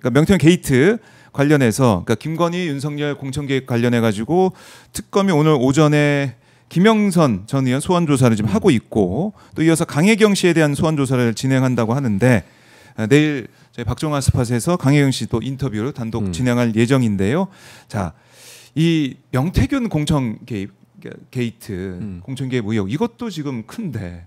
그러니까 명태균 게이트 관련해서 그러니까 김건희, 윤석열 공천계획 관련해 가지고 특검이 오늘 오전에 김영선 전 의원 소환 조사를 지금 하고 있고 또 이어서 강혜경 씨에 대한 소환 조사를 진행한다고 하는데 내일 저희 박정화 스팟에서 강혜경 씨 또 인터뷰를 단독 진행할 예정인데요. 자, 이 명태균 공천 게이트 공천 개입 의혹 이것도 지금 큰데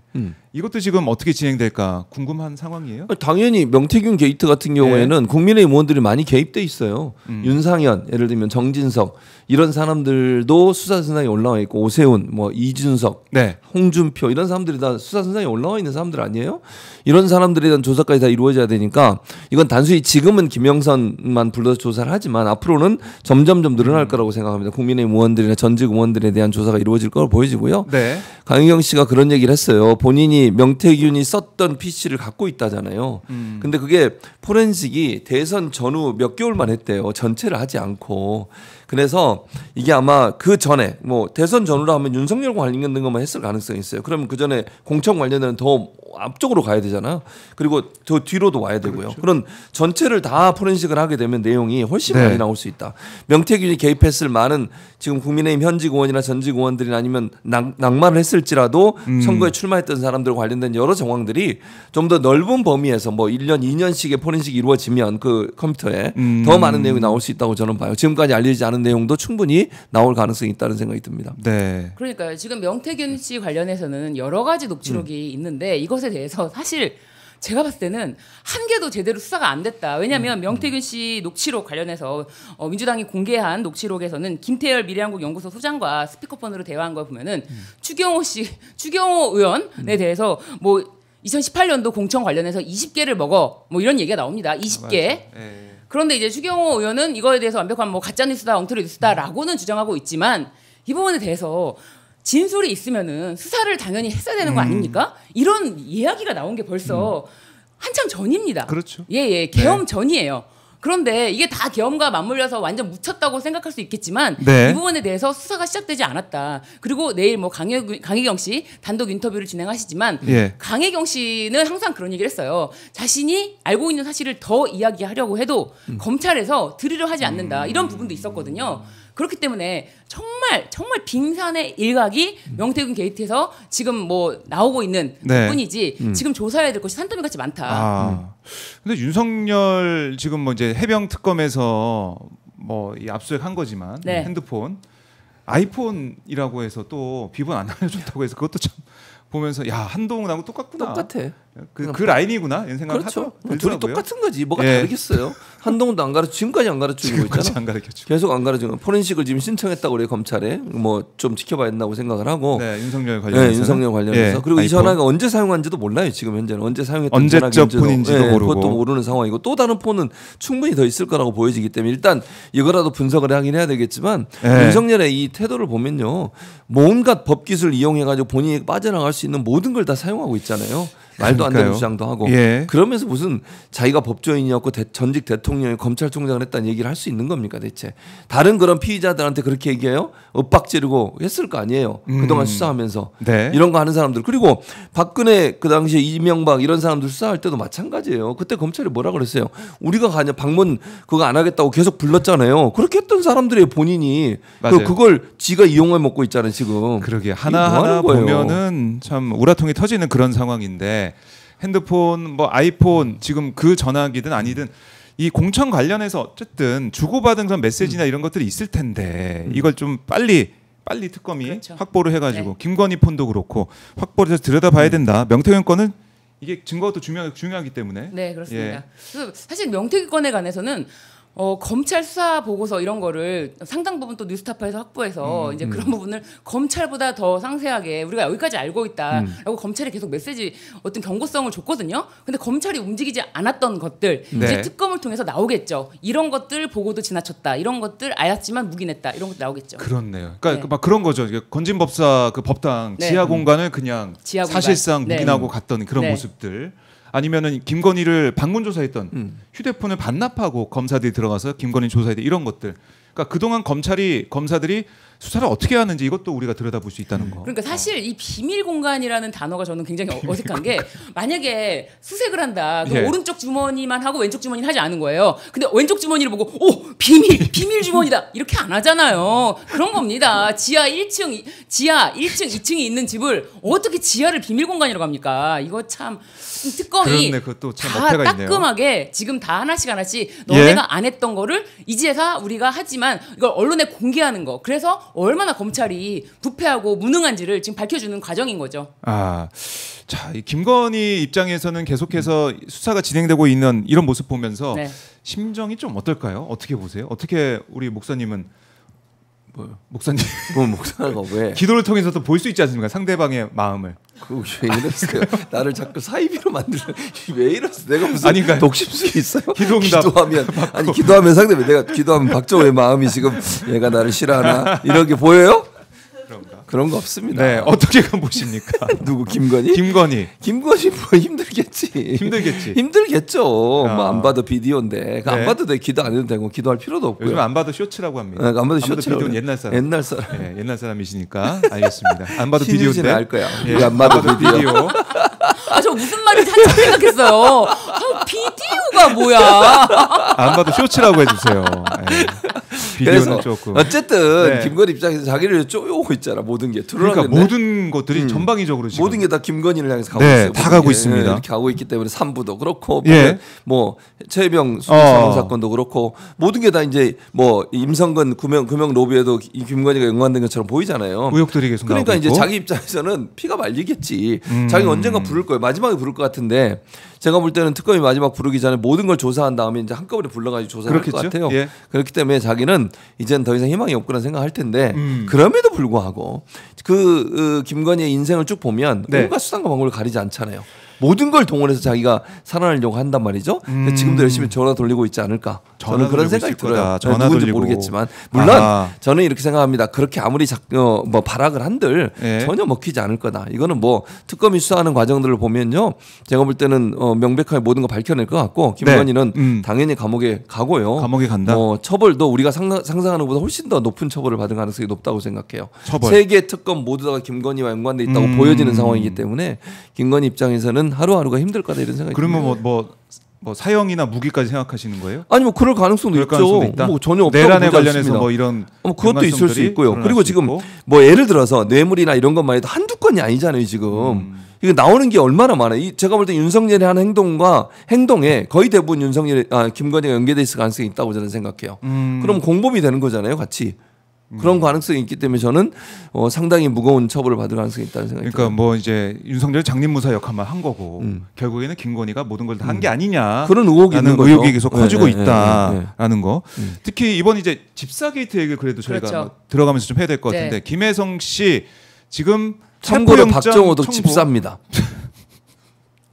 이것도 지금 어떻게 진행될까 궁금한 상황이에요. 당연히 명태균 게이트 같은 경우에는 네. 국민의힘 의원들이 많이 개입돼 있어요. 윤상현 예를 들면 정진석 이런 사람들도 수사 선상에 올라와 있고 오세훈 뭐 이준석 네. 홍준표 이런 사람들이 다 수사 선상에 올라와 있는 사람들 아니에요? 이런 사람들에 대한 조사까지 다 이루어져야 되니까 이건 단순히 지금은 김영선만 불러서 조사를 하지만 앞으로는 점점점 늘어날 거라고 생각합니다. 국민의힘 의원들이나 전직 의원들에 대한 조사가 이루어질 거로 보여지고요. 네. 강혜경 씨가 그런 얘기를 했어요. 본인이 명태균이 썼던 PC를 갖고 있다잖아요. 근데 그게 포렌식이 대선 전후 몇 개월만 했대요. 전체를 하지 않고. 그래서 이게 아마 그 전에 뭐 대선 전후라 하면 윤석열 관련된 것만 했을 가능성이 있어요. 그러면 그 전에 공천 관련된 더 앞쪽으로 가야 되잖아요. 그리고 더 뒤로도 와야 되고요. 그렇죠. 그런 전체를 다 포렌식을 하게 되면 내용이 훨씬 많이 나올 수 있다. 명태균이 개입했을 많은 지금 국민의힘 현직 의원이나 전직 의원들이나 아니면 낙마를 했을지라도 선거에 출마했던 사람들 관련된 여러 정황들이 좀 더 넓은 범위에서 뭐 1년, 2년씩의 포렌식이 이루어지면 그 컴퓨터에 더 많은 내용이 나올 수 있다고 저는 봐요. 지금까지 알려지지 않은 내용도 충분히 나올 가능성이 있다는 생각이 듭니다. 네. 그러니까요. 지금 명태균 씨 관련해서는 여러 가지 녹취록이 있는데 이것에 대해서 사실 제가 봤을 때는 한 개도 제대로 수사가 안 됐다. 왜냐하면 명태균 씨 녹취록 관련해서 민주당이 공개한 녹취록에서는 김태열 미래한국 연구소 소장과 스피커폰으로 대화한 걸 보면은 추경호 의원에 대해서 뭐 2018년도 공천 관련해서 20개를 먹어 뭐 이런 얘기가 나옵니다. 20개. 그런데 이제 추경호 의원은 이거에 대해서 완벽한 뭐 가짜 뉴스다, 엉터리 뉴스다라고는 주장하고 있지만 이 부분에 대해서 진술이 있으면은 수사를 당연히 했어야 되는 거 아닙니까? 이런 이야기가 나온 게 벌써 한참 전입니다. 그렇죠. 예, 계엄 전이에요. 그런데 이게 다 계엄과 맞물려서 완전 묻혔다고 생각할 수 있겠지만 이 부분에 대해서 수사가 시작되지 않았다. 그리고 내일 뭐 강혜경 씨 단독 인터뷰를 진행하시지만 강혜경 씨는 항상 그런 얘기를 했어요. 자신이 알고 있는 사실을 더 이야기하려고 해도 검찰에서 들으려 하지 않는다. 이런 부분도 있었거든요. 그렇기 때문에 정말 빙산의 일각이 명태균 게이트에서 지금 뭐 나오고 있는 뿐이지 지금 조사해야 될 것이 산더미 같이 많다. 근데 윤석열 지금 뭐 이제 해병 특검에서 뭐 이 압수수색한 거지만 핸드폰 아이폰이라고 해서 또 비번 안 알려줬다고 해서 그것도 참 보면서 야 한동훈하고 똑같구나. 똑같아. 그 라인이구나 이런 생각을 그렇죠. 하더라고요. 둘이 똑같은 거지. 뭐가 다르겠어요. 한동훈도 안 가르쳐 지금까지 안 가르치고 있잖아. 안 가르쳐주고. 계속 안 가르치고 포렌식을 지금 신청했다고 그래요 검찰에. 뭐 좀 지켜봐야 된다고 생각을 하고. 윤석열 관련해서. 윤석열 관련해서. 그리고 이 전화가 언제 사용한지도 몰라요. 지금 현재는 언제 사용했던 언제적 폰인지도 모르고. 그것도 모르는 상황이고 또 다른 폰은 충분히 더 있을 거라고 보여지기 때문에 일단 이거라도 분석을 하긴 해야 되겠지만 윤석열의 이 태도를 보면요. 뭔가 법기술 이용해가지고 본인이 빠져나갈 수 있는 모든 걸 다 사용하고 있잖아요. 말도 안 되는 주장도 하고 그러면서 무슨 자기가 법조인이었고 전직 대통령이 검찰총장을 했다는 얘기를 할 수 있는 겁니까 대체. 다른 그런 피의자들한테 그렇게 얘기해요? 엇박지르고 했을 거 아니에요. 그동안 수사하면서 이런 거 하는 사람들. 그리고 박근혜 그 당시에 이명박 이런 사람들 수사할 때도 마찬가지예요. 그때 검찰이 뭐라 그랬어요? 우리가 가냐 방문 그거 안 하겠다고 계속 불렀잖아요. 그렇게 했던 사람들의 본인이 그걸 지가 이용해 먹고 있잖아요 지금. 그러게 하나하나 보면은 참 우라통이 터지는 그런 상황인데 핸드폰 뭐 아이폰 지금 그 전화기든 아니든 이 공천 관련해서 어쨌든 주고받은 그런 메시지나 이런 것들이 있을 텐데 이걸 좀 빨리 특검이 확보를 해가지고 김건희 폰도 그렇고 확보를 해서 들여다봐야 된다. 명태균 건은 이게 증거가 또 중요하기 때문에. 네 그렇습니다. 그래서 사실 명태균 건에 관해서는 검찰 수사 보고서 이런 거를 상당 부분 또 뉴스타파에서 확보해서 이제 그런 부분을 검찰보다 더 상세하게 우리가 여기까지 알고 있다라고 검찰이 계속 메시지 어떤 경고성을 줬거든요. 근데 검찰이 움직이지 않았던 것들 이제 특검을 통해서 나오겠죠. 이런 것들 보고도 지나쳤다. 이런 것들 알았지만 묵인했다. 이런 것도 나오겠죠. 그렇네요. 그러니까 막 그런 거죠. 건진법사 그 법당 지하 공간을 그냥 사실상 묵인하고 갔던 그런 모습들. 아니면은 김건희를 방문 조사했던 휴대폰을 반납하고 검사들이 들어가서 김건희 조사했던 이런 것들 그러니까 그동안 검사들이 수사를 어떻게 하는지 이것도 우리가 들여다볼 수 있다는 거. 그러니까 사실 이 비밀 공간이라는 단어가 저는 굉장히 어색한 게 만약에 수색을 한다. 그럼 예. 오른쪽 주머니만 하고 왼쪽 주머니는 하지 않은 거예요. 근데 왼쪽 주머니를 보고 오 비밀 주머니다 이렇게 안 하잖아요. 그런 겁니다. 지하 1층, 2층이 있는 집을 어떻게 지하를 비밀 공간이라고 합니까? 이거 참 특검이 그렇네, 그것도 참 다 어폐가 있네요. 따끔하게 지금 다 하나씩 너네가 예. 안 했던 거를 이제서 우리가 하지만 이걸 언론에 공개하는 거. 그래서 얼마나 검찰이 부패하고 무능한지를 지금 밝혀주는 과정인 거죠. 자, 이 김건희 입장에서는 계속해서 수사가 진행되고 있는 이런 모습 보면서 네. 심정이 좀 어떨까요? 어떻게 보세요? 어떻게 우리 목사님은 목사님 뭐 목사가 왜? 기도를 통해서도 볼 수 있지 않습니까? 상대방의 마음을. 왜 이랬어요? 나를 자꾸 사이비로 만들어. 왜 이랬어? 내가 무슨 아닌가요? 독심술이 있어요? 기도응답 기도하면 상대방 내가 기도하면 박정호의 마음이 지금 얘가 나를 싫어하나 이렇게 보여요? 그런가? 그런 거 없습니다. 네, 어떻게 보십니까? 누구 김건희? 김건희 김건희 뭐 힘들겠지. 힘들겠죠. 뭐 안 봐도 비디오인데 그 안 네. 봐도 돼. 기도 안 해도 되고 기도할 필요도 없고요. 요즘 안 봐도 쇼츠라고 합니다. 안 봐도 쇼츠라고 비디오는 옛날 사람. 옛날 사람. 네, 옛날 사람이시니까 알겠습니다. 안 봐도 신유진은 비디오인데. 알 거야. 예, 우리 안 봐도 비디오. 저 무슨 말인지 한참 생각했어요. 비디오가 뭐야? 안 봐도 쇼츠라고 해주세요. 네. 비디오는 조금. 어쨌든 네. 김건희 입장에서 자기를 쪼여오고 있잖아. 모든 게 그러니까 드러나겠네. 모든 것들이 전방위적으로 지금 모든 게 다 김건희를 향해서 가고 네, 있어요. 다 모든 가고 게. 있습니다. 이렇게 가고 있기 때문에 삼부도 그렇고 예. 뭐 최병 수사범 사건도 그렇고 모든 게 다 이제 뭐 임성근 금융 로비에도 이 김건희가 연관된 것처럼 보이잖아요. 의혹들이 계속 그러니까 나오고 이제 있고. 자기 입장에서는 피가 말리겠지. 자기가 언젠가 부를 거예요. 마지막에 부를 것 같은데 제가 볼 때는 특검이 마지막 부르기 전에 모든 걸 조사한 다음에 이제 한꺼번에 불러가지고 조사할 것 그렇겠죠? 같아요. 예. 그렇기 때문에 자기는 이제는 더 이상 희망이 없구나 생각할 텐데 그럼에도 불구하고 그 김건희의 인생을 쭉 보면 네. 온갖 수단과 방법을 가리지 않잖아요. 모든 걸 동원해서 자기가 살아나려고 한단 말이죠. 지금도 열심히 전화 돌리고 있지 않을까. 저는 그런 생각이 들어요. 전화 누군지 돌리고. 모르겠지만 물론 저는 이렇게 생각합니다. 그렇게 아무리 뭐 발악을 한들 예. 전혀 먹히지 않을 거다. 이거는 뭐 특검이 수사하는 과정들을 보면요, 제가 볼 때는 명백하게 모든 거 밝혀낼 것 같고 김건희는 당연히 감옥에 가고요. 감옥에 간다. 처벌도 우리가 상상하는 것보다 훨씬 더 높은 처벌을 받을 가능성이 높다고 생각해요. 처벌. 세 개 특검 모두 다가 김건희와 연관돼 있다고 보여지는 상황이기 때문에 김건희 입장에서는 하루하루가 힘들 거다 이런 생각이 그러면 듭니다. 뭐 사형이나 무기까지 생각하시는 거예요? 아니 뭐 그럴 가능성도 그럴 있죠. 가능성도 있다? 뭐 전혀 없다고 내란에 보지 관련해서 않습니다. 뭐 이런 그것도 있을 수 있고요. 연관성들이 그리고 드러날 수 지금 있고. 뭐 예를 들어서 뇌물이나 이런 것만 해도 한두 건이 아니잖아요. 지금 이거 나오는 게 얼마나 많아요. 제가 볼 때 윤석열이 하는 행동에 거의 대부분 김건희가 연계돼 있을 가능성이 있다고 저는 생각해요. 그럼 공범이 되는 거잖아요, 같이. 그런 가능성이 있기 때문에 저는 상당히 무거운 처벌을 받을 가능성이 있다는 생각이 그러니까 들어요. 뭐 이제 윤석열 장립무사 역할만 한 거고 결국에는 김건희가 모든 걸 다 한 게 아니냐 그런 의혹이 있는 거죠. 의혹이 계속 커지고 네, 있다라는 거. 특히 이번 이제 집사 게이트 얘기를 그래도 저희가 그렇죠. 뭐 들어가면서 좀 해야 될 것 같은데 네. 김혜성 씨 지금 참고로 체포영장 박정호도 청구. 집사입니다.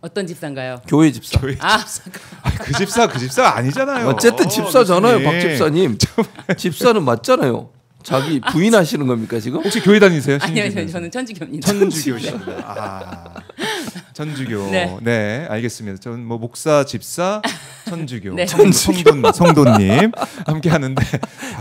어떤 집사인가요? 교회 집사. 그 집사 아니잖아요. 어쨌든 집사잖아요, 교수님. 박 집사님. 집사는 맞잖아요. 자기 부인 하시는 겁니까 지금? 혹시 교회 다니세요? 아니요, 신주교? 저는 천주교입니다. 천주교십니다. 천주교. 네. 네, 알겠습니다. 저는 뭐 목사, 집사, 천주교, 네. 성도님 함께 하는데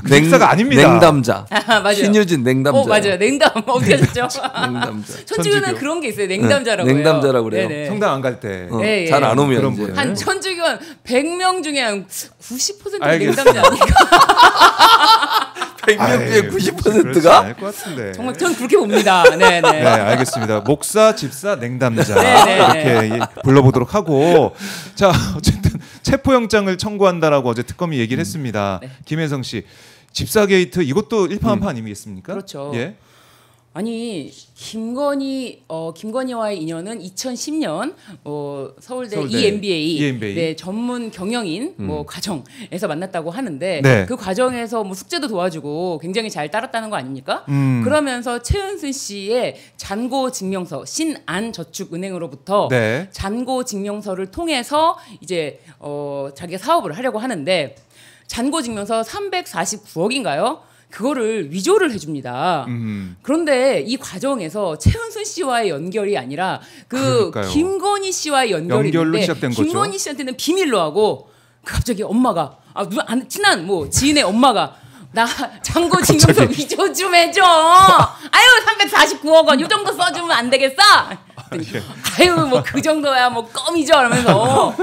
그 집사가 아닙니다. 냉담자. 맞아요. 신유진 냉담자. 맞아요. 냉담 어떻게 하셨죠? 냉담자. 천주교는 천주교. 그런 게 있어요. 냉담자라고요. 냉담자라고 그래요. 네네. 성당 안 갈 때. 네, 잘 안 오면 그런 이제. 분. 한 천주교 한 100명 중에 한 90%가 알겠습니다. 냉담자 아닐까? 100명 중에 90%가 알것 같은데. 정말 저는 그렇게 봅니다. 네네. 네, 알겠습니다. 목사, 집사, 냉담자 네, 이렇게 불러보도록 하고 자 어쨌든 체포영장을 청구한다라고 어제 특검이 얘기를 했습니다. 네. 김혜성 씨 집사 게이트 이것도 일파만파 아니겠습니까? 그렇죠. 예. 아니 김건희와의 인연은 2010년 서울대 EMBA 네, 전문 경영인 뭐 과정에서 만났다고 하는데 네. 그 과정에서 뭐 숙제도 도와주고 굉장히 잘 따랐다는 거 아닙니까? 그러면서 최은순 씨의 잔고 증명서 신안저축은행으로부터 네. 잔고 증명서를 통해서 이제 자기가 사업을 하려고 하는데 잔고 증명서 349억인가요? 그거를 위조를 해줍니다. 그런데 이 과정에서 최은순 씨와의 연결이 아니라 그러니까요. 김건희 씨와의 연결이 연결로 있는데 시작된 거죠. 김건희 씨한테는 비밀로 하고 갑자기 엄마가 친한 뭐 지인의 엄마가 나 잔고 증명서 위조 좀 해줘. 아유 349억 원 이 정도 써주면 안 되겠어? 아유 뭐 그 정도야 뭐 껌이죠 이러면서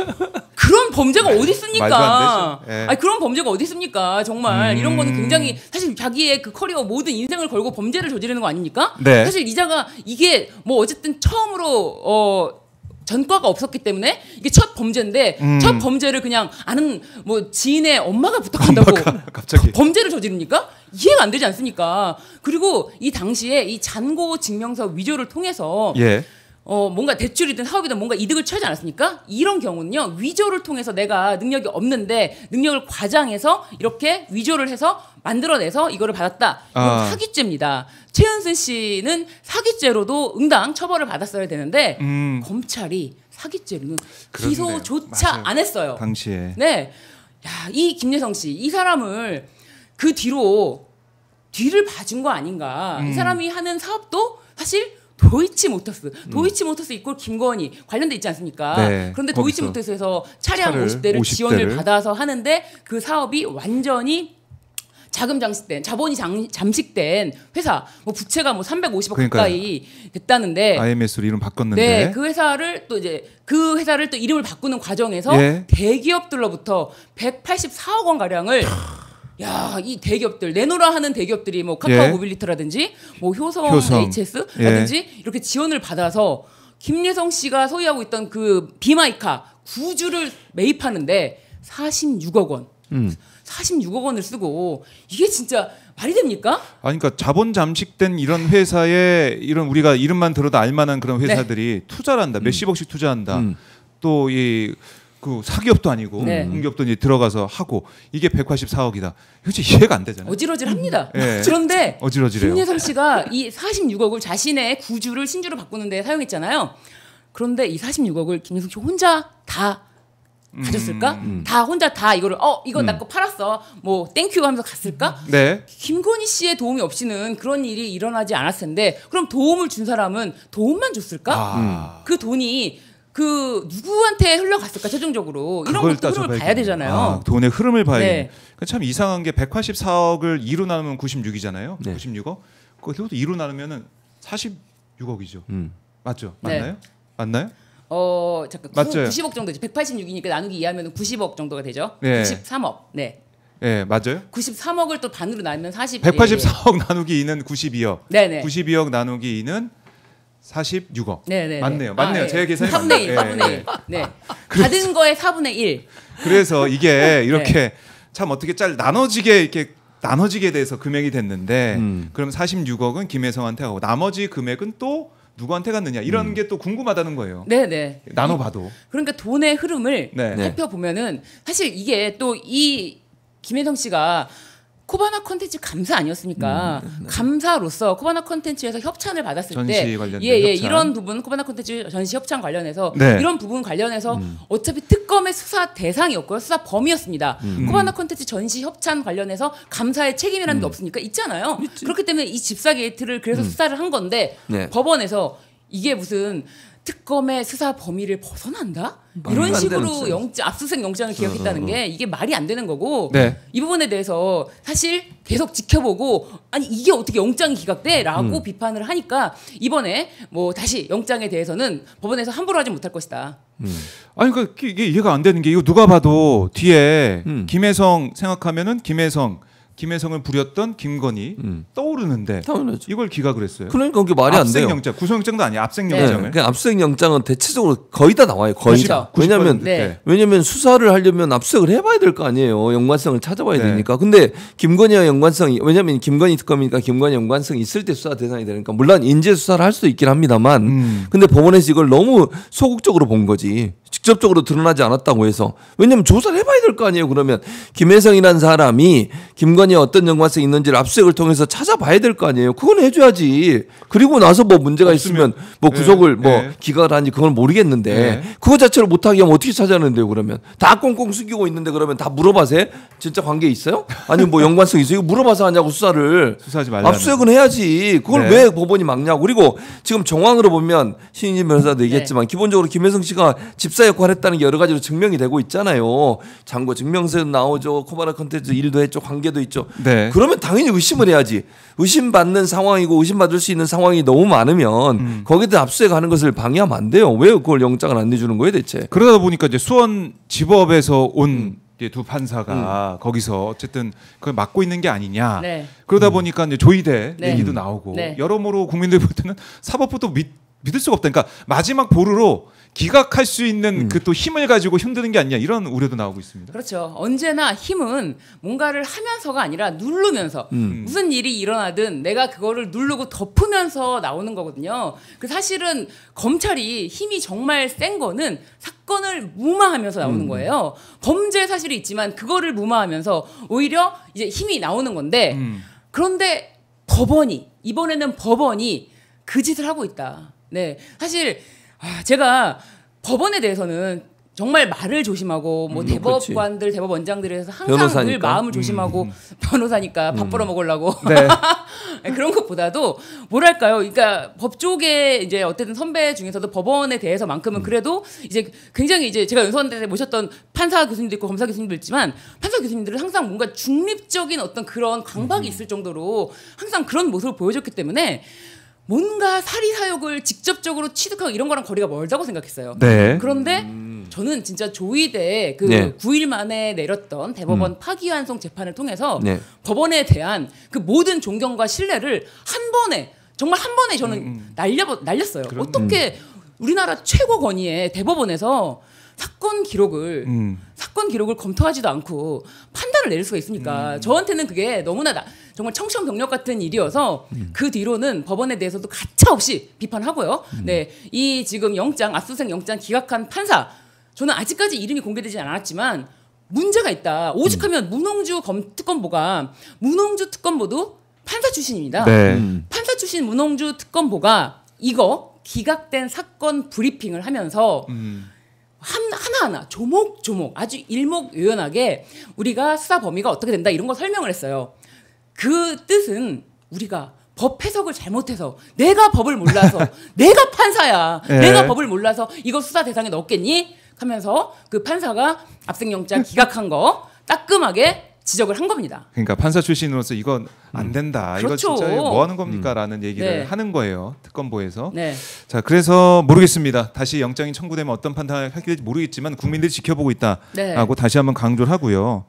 그런 범죄가 어디 있습니까? 말도 안 되죠. 예. 아니 그런 범죄가 어디 있습니까? 정말 이런 거는 굉장히 사실 자기의 그 커리어 모든 인생을 걸고 범죄를 저지르는 거 아닙니까? 네. 사실 이자가 이게 뭐 어쨌든 처음으로 전과가 없었기 때문에 이게 첫 범죄인데 첫 범죄를 그냥 아는 뭐 지인의 엄마가 부탁한다고 갑자기 범죄를 저지릅니까? 이해가 안 되지 않습니까? 그리고 이 당시에 이 잔고 증명서 위조를 통해서 예. 뭔가 대출이든 사업이든 뭔가 이득을 취하지 않았습니까? 이런 경우는요 위조를 통해서 내가 능력이 없는데 능력을 과장해서 이렇게 위조를 해서 만들어내서 이거를 받았다. 이건 사기죄입니다. 최은순 씨는 사기죄로도 응당 처벌을 받았어야 되는데 검찰이 사기죄로는 기소조차 맞아요. 안 했어요. 당시에. 네, 야, 이 김예성 씨 이 사람을 그 뒤로 뒤를 봐준 거 아닌가? 이 사람이 하는 사업도 사실 도이치모터스 이꼴 김건희 관련돼 있지 않습니까? 네, 그런데 거기서 도이치모터스에서 차량 차를 50대를 50대를 지원을 받아서 하는데 그 사업이 완전히 자본이 잠식된 회사, 뭐 부채가 뭐 350억 그러니까요. 가까이 됐다는데, IMS로 이름 바꿨는데. 네, 그 회사를 또 이름을 바꾸는 과정에서 예. 대기업들로부터 184억 원 가량을 야, 이 대기업들 내놓으라 하는 대기업들이 뭐 카카오 예. 모빌리티라든지 뭐 효성 HS라든지 예. 이렇게 지원을 받아서 김예성 씨가 소유하고 있던 그 비마이카 9주를 매입하는데 46억 원. 46억 원을 쓰고 이게 진짜 말이 됩니까? 아니 그러니까 자본 잠식된 이런 회사에 이런 우리가 이름만 들어도 알만한 그런 회사들이 투자를 한다. 몇십억씩 투자한다. 또 이 그 사기업도 아니고 네. 공기업도 이제 들어가서 하고 이게 184억이다. 이거 진짜 이해가 안 되잖아요. 어질어질합니다. 예. 그런데 어질어질해요. 김예성 씨가 이 46억을 자신의 구주를 신주로 바꾸는 데 사용했잖아요. 그런데 이 46억을 김예성 씨 혼자 다 가졌을까? 다 혼자 다 이거를 이거 나 거 팔았어. 뭐 땡큐 하면서 갔을까? 네. 김건희 씨의 도움이 없이는 그런 일이 일어나지 않았을 텐데 그럼 도움을 준 사람은 도움만 줬을까? 그 돈이 그 누구한테 흘러갔을까 최종적으로 이런 것도 흐름을 봐야 되잖아요. 돈의 흐름을 봐야 네. 돼. 참 이상한 게 184억을 2로 나누면 96이잖아요. 네. 96억. 그것도 2로 나누면은 46억이죠. 맞죠? 네. 맞나요? 맞나요? 잠깐 맞죠? 90억 정도지. 186이니까 나누기 2하면 90억 정도가 되죠. 네. 93억. 네. 예, 맞아요. 93억을 또 반으로 나누면 184억 나누기 2는 92억. 네네. 92억 나누기 2는 46억. 네네. 맞네요. 맞네요. 제 계산이 4분의 1. 맞네요. 4분의 1. 네. 받은 거의 4분의 1. 그래서 이게 이렇게 네. 참 어떻게 나눠지게 돼서 금액이 됐는데 그럼 46억은 김혜성한테 가고 나머지 금액은 또 누구한테 갔느냐 이런 게 또 궁금하다는 거예요. 네네. 나눠봐도. 그러니까 돈의 흐름을 네. 살펴보면은 사실 이게 또 이 김혜성 씨가 코바나 콘텐츠 감사 아니었습니까? 감사로서 코바나 콘텐츠에서 협찬을 받았을 전시 때, 관련된 예, 협찬. 이런 부분 코바나 콘텐츠 전시 협찬 관련해서 네. 이런 부분 관련해서 어차피 특검의 수사 대상이었고요, 수사 범위였습니다. 코바나 콘텐츠 전시 협찬 관련해서 감사의 책임이라는 게 없으니까 있잖아요. 그렇기 때문에 이 집사 게이트를 그래서 수사를 한 건데 네. 법원에서 이게 무슨 특검의 수사 범위를 벗어난다? 이런 안 되는 식으로 소리지. 압수수색 영장을 기각했다는 게 이게 말이 안 되는 거고 네. 이 부분에 대해서 사실 계속 지켜보고 아니 이게 어떻게 영장이 기각돼라고 비판을 하니까 이번에 뭐 다시 영장에 대해서는 법원에서 함부로 하지 못할 것이다. 아니 그러니까 이게 이해가 안 되는 게 이거 누가 봐도 뒤에 김혜성 생각하면은 김혜성을 부렸던 김건희 떠오르는데 당연하죠. 이걸 기각을 했어요. 그러니까 그게 말이 안 돼요. 압생영장, 구속영장도 아니야. 네. 압생영장을. 그냥 압수수색 영장은 대체적으로 거의 다 나와요. 거의 다. 90%. 왜냐하면 네. 왜냐면 수사를 하려면 압수수색을 해봐야 될 거 아니에요. 연관성을 찾아봐야 네. 되니까. 근데 김건희와 연관성이 왜냐하면 김건희 특검이니까 김건희 연관성이 있을 때 수사 대상이 되니까 물론 인재 수사를 할 수도 있긴 합니다만 근데 법원에서 이걸 너무 소극적으로 본 거지. 직접적으로 드러나지 않았다고 해서 왜냐면 조사를 해봐야 될 거 아니에요. 그러면 김혜성이라는 사람이 김건희와 어떤 연관성이 있는지를 압수수색을 통해서 찾아봐야 될 거 아니에요. 그건 해줘야지. 그리고 나서 뭐 문제가 있으면 뭐 구속을 뭐 네. 기각을 하는지 그건 모르겠는데 네. 그거 자체를 못하게 하면 어떻게 찾아내는데요. 그러면 다 꽁꽁 숨기고 있는데 그러면 다 물어봐서 해? 진짜 관계 있어요? 아니면 뭐 연관성 있어요? 이거 물어봐서 하냐고 수사를. 수사하지 말라는. 압수수색은 해야지. 그걸 네. 왜 법원이 막냐고. 그리고 지금 정황으로 보면 신인진 변호사도 얘기했지만 기본적으로 김혜성 씨가 집사 역할을 했다는 게 여러 가지로 증명이 되고 있잖아요. 장고 증명서 나오죠. 코바나 컨텐츠 일도 했죠. 관계 단계도 있죠. 네. 그러면 당연히 의심을 해야지. 의심받는 상황이고 의심받을 수 있는 상황이 너무 많으면 거기다 압수해가는 것을 방해하면 안 돼요. 왜 그걸 영장을 안 내주는 거예요, 대체? 그러다 보니까 이제 수원 지법에서 온 이제 두 판사가 거기서 어쨌든 그걸 맡고 있는 게 아니냐. 네. 그러다 보니까 이제 조의대 네. 얘기도 나오고 네. 여러모로 국민들 볼 때는 사법부도 믿을 수가 없다. 그러니까 마지막 보루로 기각할 수 있는 그 또 힘을 가지고 흔드는 게 아니냐 이런 우려도 나오고 있습니다. 그렇죠. 언제나 힘은 뭔가를 하면서가 아니라 누르면서 무슨 일이 일어나든 내가 그거를 누르고 덮으면서 나오는 거거든요. 그 사실은 검찰이 힘이 정말 센 거는 사건을 무마하면서 나오는 거예요. 범죄 사실이 있지만 그거를 무마하면서 오히려 이제 힘이 나오는 건데 그런데 이번에는 법원이 그 짓을 하고 있다. 네, 사실 제가 법원에 대해서는 정말 말을 조심하고 뭐 대법관들, 대법원장들에서 항상 변호사니까. 늘 마음을 조심하고 변호사니까 밥 벌어 먹으려고 네. 그런 것보다도 뭐랄까요? 그러니까 법조계 이제 어쨌든 선배 중에서도 법원에 대해서만큼은 그래도 이제 굉장히 이제 제가 연수원대 모셨던 판사 교수님도 있고 검사 교수님도 있지만 판사 교수님들은 항상 뭔가 중립적인 어떤 그런 강박이 있을 정도로 항상 그런 모습을 보여줬기 때문에. 뭔가 사리사욕을 직접적으로 취득하고 이런 거랑 거리가 멀다고 생각했어요. 네. 그런데 저는 진짜 조의대 그 네. 9일 만에 내렸던 대법원 파기환송 재판을 통해서 네. 법원에 대한 그 모든 존경과 신뢰를 한 번에 정말 한 번에 저는 날렸어요. 어떻게 우리나라 최고 권위의 대법원에서 사건 기록을 검토하지도 않고 판단을 내릴 수가 있습니까? 저한테는 그게 너무나 정말 청천벽력 같은 일이어서 그 뒤로는 법원에 대해서도 가차없이 비판하고요. 네, 이 지금 압수수색 영장 기각한 판사 저는 아직까지 이름이 공개되지 않았지만 문제가 있다. 오죽하면 문홍주 특검보도 판사 출신입니다. 네. 판사 출신 문홍주 특검보가 이거 기각된 사건 브리핑을 하면서 하나하나 조목조목 아주 일목요연하게 우리가 수사 범위가 어떻게 된다 이런 거 설명을 했어요. 그 뜻은 우리가 법 해석을 잘못해서 내가 법을 몰라서 내가 판사야. 네. 내가 법을 몰라서 이거 수사 대상에 넣었겠니? 하면서 그 판사가 압수영장 기각한 거 따끔하게 지적을 한 겁니다. 그러니까 판사 출신으로서 이건 안 된다. 그렇죠. 이거 진짜 뭐 하는 겁니까라는 얘기를 네. 하는 거예요. 특검보에서. 네. 자, 그래서 모르겠습니다. 다시 영장이 청구되면 어떤 판단을 하게 될지 모르겠지만 국민들이 지켜보고 있다라고 네. 다시 한번 강조를 하고요.